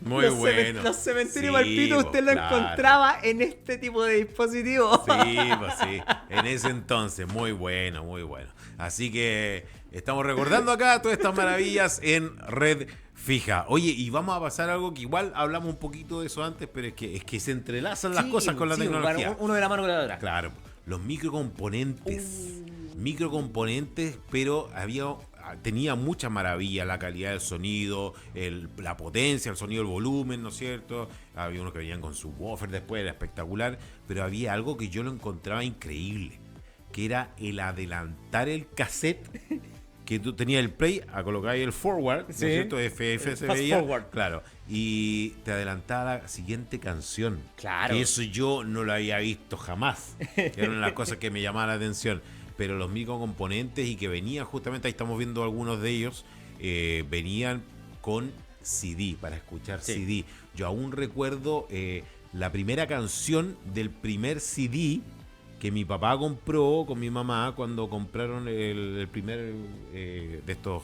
[SPEAKER 1] Muy bueno.
[SPEAKER 2] Los Cementerio
[SPEAKER 1] Sí,
[SPEAKER 2] Palpito usted lo
[SPEAKER 1] claro.
[SPEAKER 2] encontraba en este tipo de dispositivos.
[SPEAKER 1] Sí, pues sí. En ese entonces, muy bueno, muy bueno. Así que estamos recordando acá todas estas maravillas en Red Fija. Oye, y vamos a pasar a algo que igual hablamos un poquito de eso antes, pero es que se entrelazan las cosas con la tecnología.
[SPEAKER 2] Uno de la mano con la otra.
[SPEAKER 1] Claro, los microcomponentes. Microcomponentes, pero tenía mucha maravilla, la calidad del sonido, la potencia, el sonido, el volumen, ¿no es cierto? Había unos que venían con subwoofer después, era espectacular, pero había algo que yo lo encontraba increíble, que era el adelantar el cassette, que tú tenías el play, colocabas el forward, ¿no es cierto? FF se veía,
[SPEAKER 2] forward.
[SPEAKER 1] claro, y te adelantaba la siguiente canción.
[SPEAKER 2] Claro.
[SPEAKER 1] Eso yo no lo había visto jamás. Era una de las cosas que me llamaba la atención. Pero los microcomponentes, y que venían justamente, ahí estamos viendo algunos de ellos, venían con CD, para escuchar CD. Yo aún recuerdo la primera canción del primer CD que mi papá compró con mi mamá cuando compraron el primer de estos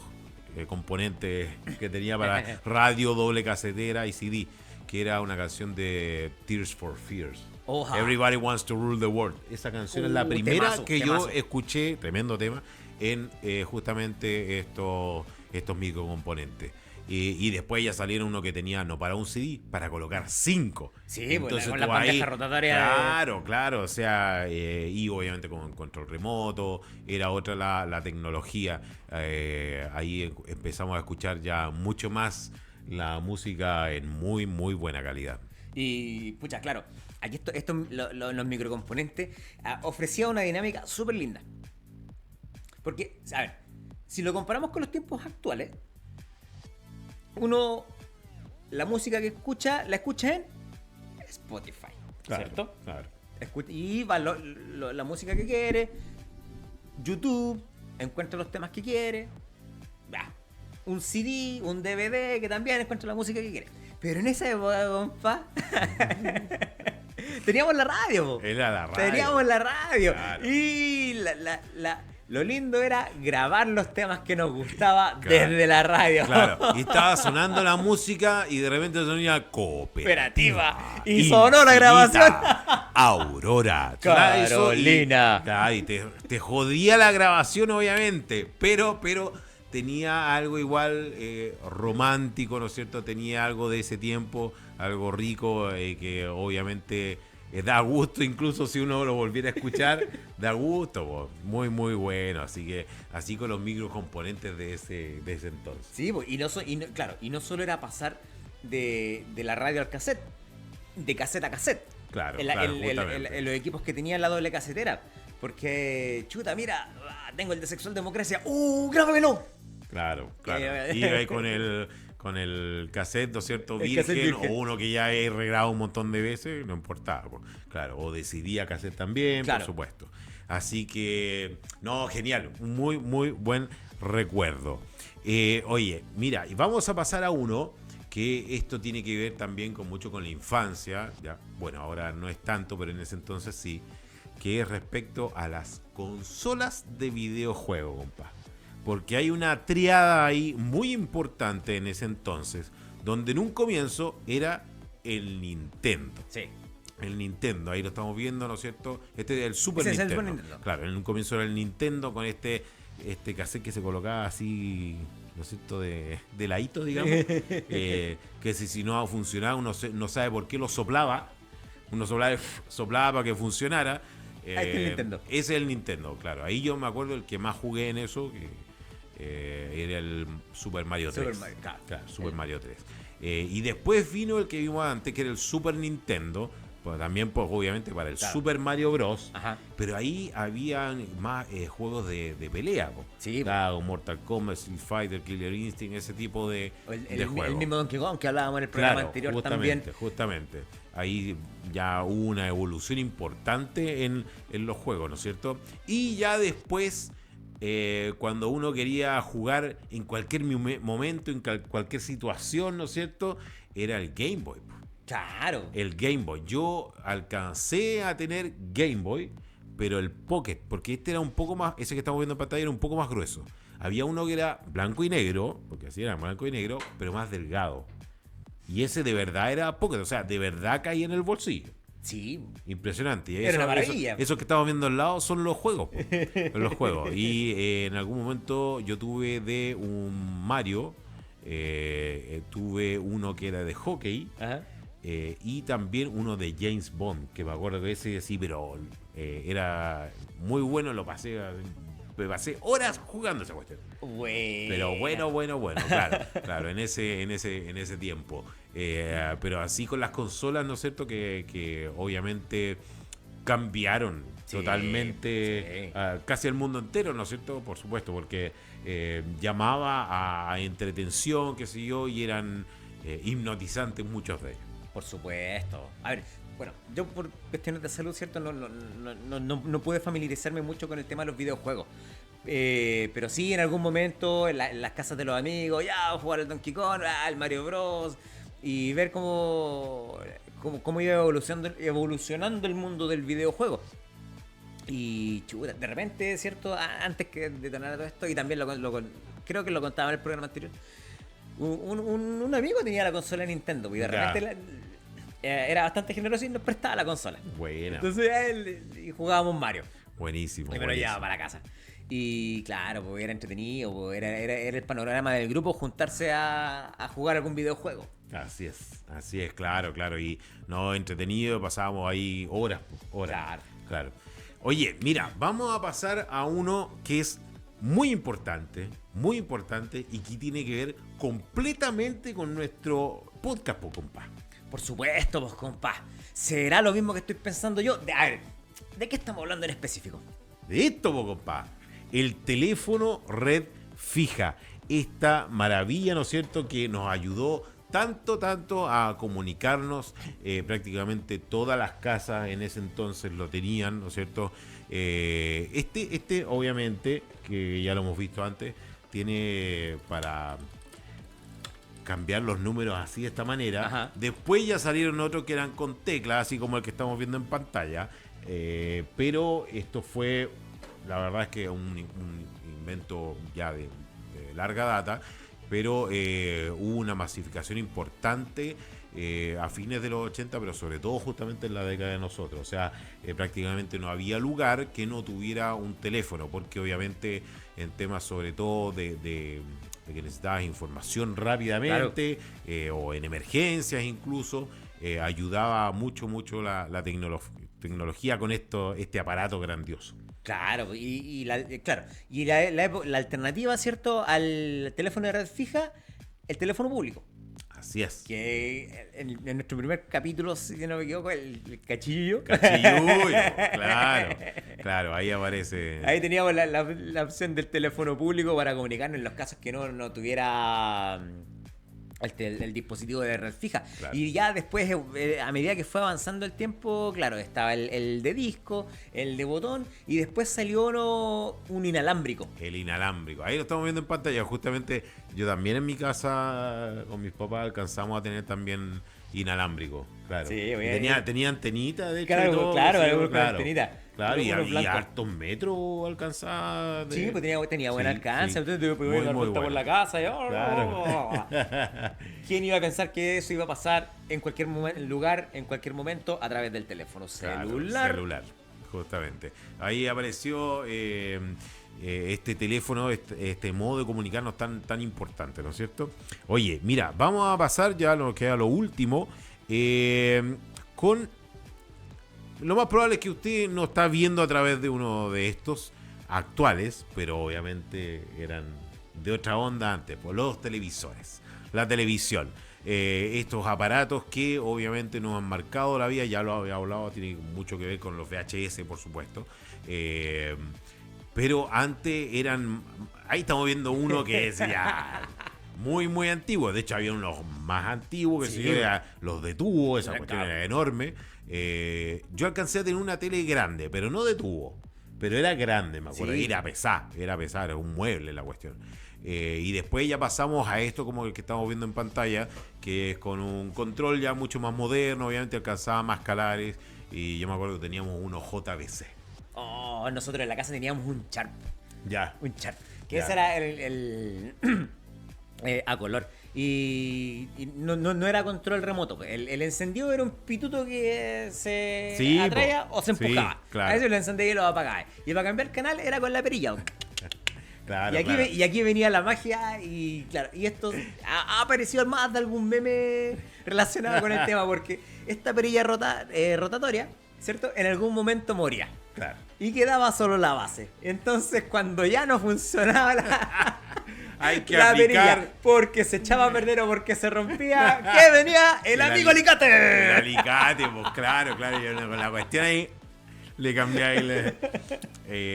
[SPEAKER 1] componentes que tenía para radio, doble casetera y CD, que era una canción de Tears for Fears.
[SPEAKER 2] Oja.
[SPEAKER 1] Everybody Wants to Rule the World. Esa canción es la primera
[SPEAKER 2] temazo,
[SPEAKER 1] que
[SPEAKER 2] temazo.
[SPEAKER 1] yo escuché, tremendo tema, en justamente estos microcomponentes. Y después ya salieron uno que tenía, no para un CD, para colocar 5.
[SPEAKER 2] Sí, pues con
[SPEAKER 1] tú
[SPEAKER 2] la bandeja rotatoria.
[SPEAKER 1] Claro, o sea, y obviamente con control remoto, era otra la tecnología. Ahí empezamos a escuchar ya mucho más la música en muy, muy buena calidad.
[SPEAKER 2] Y, pucha, claro, aquí los microcomponentes ofrecían una dinámica súper linda. Porque, a ver, si lo comparamos con los tiempos actuales, uno la música que escucha, la escucha en Spotify, ¿cierto?
[SPEAKER 1] Claro.
[SPEAKER 2] Y va la música que quiere, YouTube, encuentra los temas que quiere, un CD, un DVD que también encuentra la música que quiere. Pero en esa época, compa, teníamos la radio.
[SPEAKER 1] Era la radio.
[SPEAKER 2] Teníamos la radio.
[SPEAKER 1] Claro.
[SPEAKER 2] Y lo lindo era grabar los temas que nos gustaba
[SPEAKER 1] Claro.
[SPEAKER 2] desde la radio.
[SPEAKER 1] Claro, y estaba sonando la música y de repente sonía cooperativa.
[SPEAKER 2] Y sonó la grabación.
[SPEAKER 1] Aurora.
[SPEAKER 2] Carolina.
[SPEAKER 1] Y te jodía la grabación, obviamente, pero tenía algo igual romántico, ¿no es cierto? Tenía algo de ese tiempo, algo rico, que obviamente da gusto, incluso si uno lo volviera a escuchar, da gusto, po. Muy, muy bueno. Así que así con los microcomponentes de ese entonces.
[SPEAKER 2] Sí, claro, y no solo era pasar de la radio al cassette, de cassette a cassette.
[SPEAKER 1] Claro,
[SPEAKER 2] Los equipos que tenían la doble casetera. Porque, chuta, mira, tengo el de Sexual Democracia. ¡Grábamelo!
[SPEAKER 1] Claro. Y ahí con el cassette, ¿no es cierto? Virgen, o uno que ya he regrabado un montón de veces, no importaba. Claro, o decidía cassette también,
[SPEAKER 2] claro.
[SPEAKER 1] Por supuesto. Así que, no, genial. Un muy, muy buen recuerdo. Oye, mira, y vamos a pasar a uno que esto tiene que ver también mucho con la infancia. Ya, bueno, ahora no es tanto, pero en ese entonces sí. Que es respecto a las consolas de videojuego, compa. Porque hay una triada ahí muy importante en ese entonces, donde en un comienzo era el Nintendo.
[SPEAKER 2] Sí.
[SPEAKER 1] El Nintendo, ahí lo estamos viendo, ¿no es cierto? Este es el Super Nintendo.
[SPEAKER 2] Es el Super Nintendo.
[SPEAKER 1] Claro, en un comienzo era el Nintendo con este cassette que se colocaba así, ¿no es cierto? De ladito, digamos. Que si no funcionaba, uno no sabe por qué lo soplaba. Uno soplaba para que funcionara.
[SPEAKER 2] Ahí está el Nintendo.
[SPEAKER 1] Ese es el Nintendo, claro. Ahí yo me acuerdo el que más jugué en eso, era el Super Mario 3. Super Mario 3. Y después vino el que vimos antes, que era el Super Nintendo. Pues también, pues, obviamente, para el Super Mario Bros.
[SPEAKER 2] Ajá.
[SPEAKER 1] Pero ahí habían más juegos de pelea.
[SPEAKER 2] Sí,
[SPEAKER 1] Mortal Kombat, Street Fighter, Killer Instinct, ese tipo de juegos.
[SPEAKER 2] El mismo Donkey Kong que hablábamos en el programa anterior también.
[SPEAKER 1] Justamente. Ahí ya hubo una evolución importante en los juegos, ¿no es cierto? Y ya después, cuando uno quería jugar en cualquier momento, en cualquier situación, ¿no es cierto? Era el Game Boy.
[SPEAKER 2] Claro.
[SPEAKER 1] El Game Boy. Yo alcancé a tener Game Boy, pero el Pocket, porque este era un poco más, ese que estamos viendo en pantalla era un poco más grueso. Había uno que era blanco y negro, porque así era blanco y negro, pero más delgado. Y ese de verdad era Pocket, o sea, de verdad caía en el bolsillo.
[SPEAKER 2] Sí.
[SPEAKER 1] Impresionante. Y
[SPEAKER 2] era una maravilla.
[SPEAKER 1] Eso que estamos viendo al lado son los juegos. Los juegos. Y en algún momento yo tuve de un Mario, tuve uno que era de hockey.
[SPEAKER 2] Ajá.
[SPEAKER 1] Y también uno de James Bond, que me acuerdo que ese sí, pero era muy bueno, me pasé horas jugando esa cuestión. Pero bueno, claro, en ese tiempo. Pero así con las consolas, ¿no es cierto? Que obviamente cambiaron totalmente casi el mundo entero, ¿no es cierto? Por supuesto, porque llamaba a entretención, qué sé yo, y eran hipnotizantes muchos de ellos.
[SPEAKER 2] Por supuesto. A ver, bueno, yo por cuestiones de salud, ¿cierto? No pude familiarizarme mucho con el tema de los videojuegos. Pero sí, en algún momento, en las casas de los amigos, ya, jugar al Donkey Kong, al Mario Bros. Y ver cómo iba evolucionando el mundo del videojuego. Y chuta, de repente, ¿cierto? Antes que detonar todo esto, y también creo que lo contaba en el programa anterior, un amigo tenía la consola de Nintendo y de repente era bastante generoso y nos prestaba la consola.
[SPEAKER 1] Buena.
[SPEAKER 2] Entonces y jugábamos Mario.
[SPEAKER 1] Buenísimo.
[SPEAKER 2] Y me lo llevaba para casa. Y claro, pues era entretenido, pues era el panorama del grupo juntarse a jugar algún videojuego.
[SPEAKER 1] Así es, claro. Y no, entretenido, pasábamos ahí horas,
[SPEAKER 2] Claro.
[SPEAKER 1] claro. Oye, mira, vamos a pasar a uno que es muy importante y que tiene que ver completamente con nuestro podcast, po, compa.
[SPEAKER 2] Por supuesto, pues compa. ¿Será lo mismo que estoy pensando yo? A ver, ¿de qué estamos hablando en específico?
[SPEAKER 1] De esto, po, compa. El teléfono red fija. Esta maravilla, ¿no es cierto?, que nos ayudó tanto a comunicarnos. Prácticamente todas las casas en ese entonces lo tenían, ¿no es cierto? Obviamente, que ya lo hemos visto antes, tiene para cambiar los números así de esta manera.
[SPEAKER 2] Ajá.
[SPEAKER 1] Después ya salieron otros que eran con teclas, así como el que estamos viendo en pantalla. Pero esto fue, la verdad es que un invento ya de larga data, pero hubo una masificación importante a fines de los 80, pero sobre todo justamente en la década de nosotros. O sea, prácticamente no había lugar que no tuviera un teléfono, porque obviamente en temas sobre todo de que necesitabas información rápidamente, claro, o en emergencias incluso, ayudaba mucho la tecnología con este aparato grandioso.
[SPEAKER 2] Claro, la alternativa, ¿cierto?, al teléfono de red fija, el teléfono público.
[SPEAKER 1] Así es.
[SPEAKER 2] Que en nuestro primer capítulo, si no me equivoco, el cachillo.
[SPEAKER 1] Cachilluyo, claro, ahí aparece.
[SPEAKER 2] Ahí teníamos la opción del teléfono público para comunicarnos en los casos que no tuviera el dispositivo de red fija. Claro. Y ya después, a medida que fue avanzando el tiempo, claro, estaba el de disco, el de botón, y después salió un inalámbrico.
[SPEAKER 1] El inalámbrico. Ahí lo estamos viendo en pantalla. Justamente yo también en mi casa con mis papás alcanzamos a tener también inalámbrico. Claro. Sí, tenía antenita, de hecho.
[SPEAKER 2] Claro, antenita.
[SPEAKER 1] Claro, y hartos metros alcanzaba.
[SPEAKER 2] Sí, pues tenía buen alcance.
[SPEAKER 1] Sí.
[SPEAKER 2] Entonces te podías dar vuelta por la casa.
[SPEAKER 1] Claro.
[SPEAKER 2] ¿Quién iba a pensar que eso iba a pasar en cualquier lugar, en cualquier momento, a través del teléfono
[SPEAKER 1] celular? Justamente. Ahí apareció este teléfono, este modo de comunicarnos tan importante, ¿no es cierto? Oye, mira, vamos a pasar ya a lo que queda lo último, con... Lo más probable es que usted no está viendo a través de uno de estos actuales, pero obviamente eran de otra onda antes, por los televisores, la televisión. Estos aparatos que obviamente nos han marcado la vida, ya lo había hablado, tiene mucho que ver con los VHS, por supuesto. Pero antes eran... Ahí estamos viendo uno que es ya muy antiguo. De hecho, había unos más antiguos, los de tubo, esa cuestión era enorme. Yo alcancé a tener una tele grande, pero no de tubo, pero era grande, me acuerdo. Sí. Era pesada, era un mueble la cuestión. Y después ya pasamos a esto como el que estamos viendo en pantalla, que es con un control ya mucho más moderno, obviamente alcanzaba más canales. Y yo me acuerdo que teníamos unos JVC.
[SPEAKER 2] Oh, nosotros en la casa teníamos un Sharp.
[SPEAKER 1] Ya.
[SPEAKER 2] Un Sharp. Que ese era el a color. Y no era control remoto. El encendido era un pituto que se atraía o se empujaba.
[SPEAKER 1] Sí, claro.
[SPEAKER 2] A eso lo encendía y lo apagaba. Y para cambiar canal era con la perilla.
[SPEAKER 1] Claro,
[SPEAKER 2] y aquí venía la magia y claro, y esto ha aparecido más de algún meme relacionado con el tema, porque esta perilla rotatoria, ¿cierto?, en algún momento moría.
[SPEAKER 1] Claro.
[SPEAKER 2] Y quedaba solo la base. Entonces, cuando ya no funcionaba
[SPEAKER 1] hay que
[SPEAKER 2] la
[SPEAKER 1] aplicar
[SPEAKER 2] perilla, porque se echaba a perder o porque se rompía, ¿qué venía? El amigo alicate.
[SPEAKER 1] El alicate, pues claro, yo con la cuestión ahí le cambié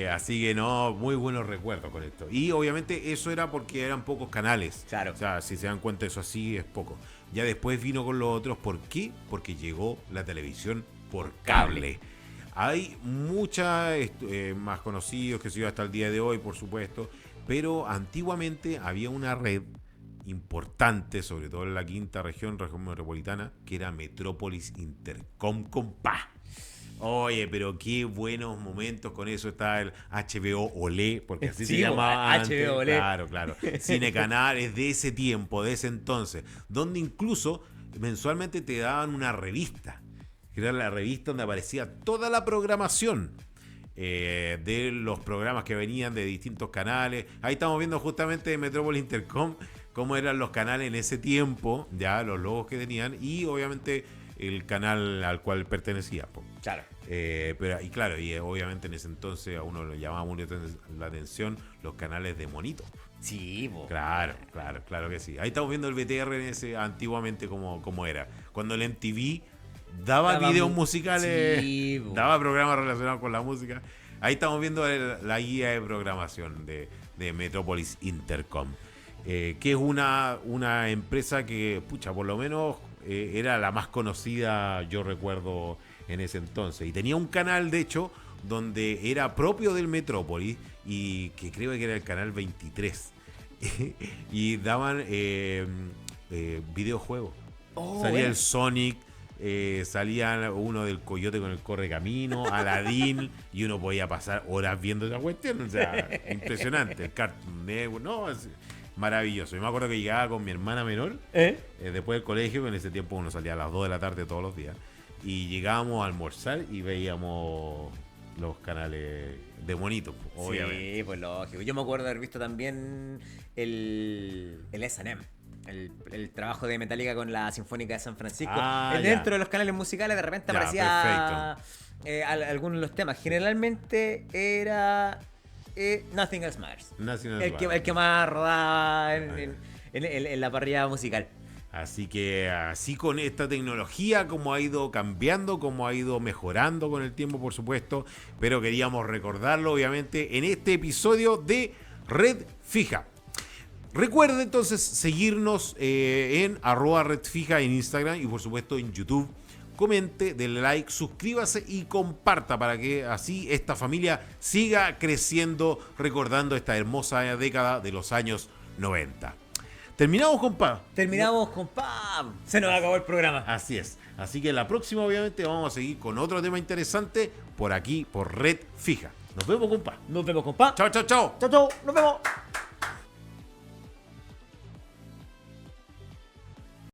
[SPEAKER 1] así que no, muy buenos recuerdos con esto. Y obviamente eso era porque eran pocos canales.
[SPEAKER 2] Claro.
[SPEAKER 1] O sea, si se dan cuenta, eso así es poco. Ya después vino con los otros. ¿Por qué? Porque llegó la televisión por cable. Hay muchas más conocidos que se hasta el día de hoy, por supuesto. Pero antiguamente había una red importante, sobre todo en la quinta región metropolitana, que era Metrópolis Intercom, compa. Oye, pero qué buenos momentos con eso. Estaba el HBO Olé, porque así se llamaba antes.
[SPEAKER 2] HBO Olé.
[SPEAKER 1] Claro. Cine Canal es de ese tiempo, de ese entonces, donde incluso mensualmente te daban una revista, que era la revista donde aparecía toda la programación. de los programas que venían de distintos canales. Ahí estamos viendo justamente Metrópolis Intercom cómo eran los canales en ese tiempo, ya los logos que tenían y obviamente el canal al cual pertenecía. Po.
[SPEAKER 2] Claro.
[SPEAKER 1] Pero, y claro, y obviamente en ese entonces a uno le llamaba mucho la atención los canales de monito.
[SPEAKER 2] Sí, po.
[SPEAKER 1] Claro que sí. Ahí estamos viendo el BTR en ese antiguamente como era. Cuando el MTV daba videos musicales,
[SPEAKER 2] sí,
[SPEAKER 1] daba programas relacionados con la música. Ahí estamos viendo la guía de programación de Metrópolis Intercom. Que es una empresa que, pucha, por lo menos era la más conocida, yo recuerdo, en ese entonces. Y tenía un canal, de hecho, donde era propio del Metrópolis y que creo que era el canal 23. Y daban videojuegos. Salía
[SPEAKER 2] bueno.
[SPEAKER 1] el Sonic, salía uno del Coyote con el Correcamino, Aladdin, y uno podía pasar horas viendo esa cuestión. O sea, impresionante. El Cartoon Network, no, es maravilloso. Yo me acuerdo que llegaba con mi hermana menor, después del colegio, que en ese tiempo uno salía a las 2 de la tarde todos los días, y llegábamos a almorzar y veíamos los canales de monitos, obviamente.
[SPEAKER 2] Sí, pues lógico. Yo me acuerdo de haber visto también el S&M. El trabajo de Metallica con la Sinfónica de San Francisco. Dentro de los canales musicales de repente aparecía algunos de los temas. Generalmente era Nothing Else Matters. El que más rodaba en la parrilla musical.
[SPEAKER 1] Así que así con esta tecnología, como ha ido cambiando, como ha ido mejorando con el tiempo, por supuesto, pero queríamos recordarlo obviamente en este episodio de Red Fija. Recuerda entonces seguirnos en @redfija en Instagram y por supuesto en YouTube. Comente, denle like, suscríbase y comparta para que así esta familia siga creciendo recordando esta hermosa década de los años 90. ¿Terminamos, compa?
[SPEAKER 2] Terminamos, compa. Se nos acabó el programa.
[SPEAKER 1] Así es. Así que la próxima obviamente vamos a seguir con otro tema interesante por aquí, por Red Fija. Nos vemos, compa.
[SPEAKER 2] Nos vemos, compa.
[SPEAKER 1] Chao, chao, chao.
[SPEAKER 2] Chao, chao. Nos vemos.